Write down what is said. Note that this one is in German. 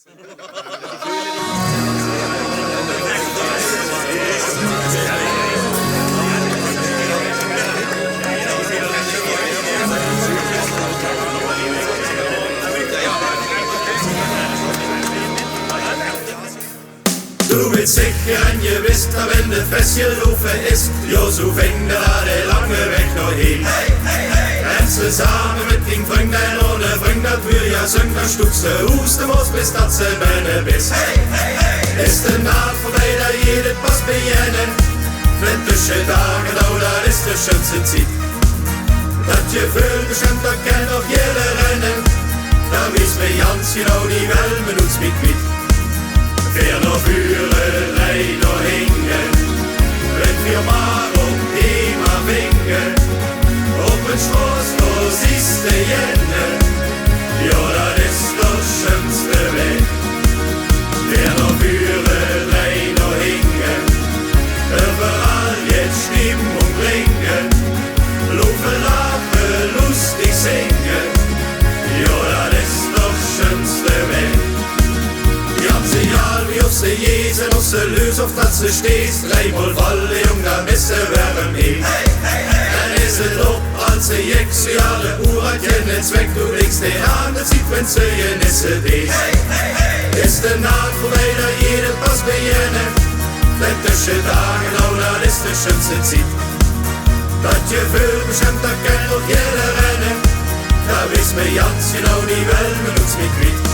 Du willst sicher ein gewiss, da wenn de Fest gerufen ist, jo so fängt da der lange Weg noch hin. En zusammen mit den Freunden ohne Freund, dat wir ja sind, dann stuckst du aus dem Haus, bis dat sie Benne bist. Ist de Naht vorbei, da jedes was beginnen, flintische Tage, da ist de schönste Zeit. Dat Gefühl bestimmt, da kann doch jeder rennen, da wies mir ganz genau die Welt mit uns mitquitt. Wer noch Führerei noch hingen, wenn wir mal immer winken, auf den Straß, da siehst du jene, ja, das ist das schönste Weg. Wer noch Führerei noch hingen, überall jetzt Stimmung bringen, laufen, lachen, lustig singen, ja, das ist das schönste Weg. Ganz egal wie auf sie jesen, auf sie lös, auf dat sie stehst, dreimal Walle, Jung, da misse wärm hin. Dann ist es ob, als sie jex, wie alle Uhr kennen Zweck, du legst die Hand, das sieht, wenn sie genisse dich. Ist der Naht vorbei, da jeder was beginnen, flintische Tage, genau, da ist die schönste Zeit. Dat Gefühl bestimmt, da kann doch jeder rennen, da wiss mir ganz genau die Welt mit uns mitquitt.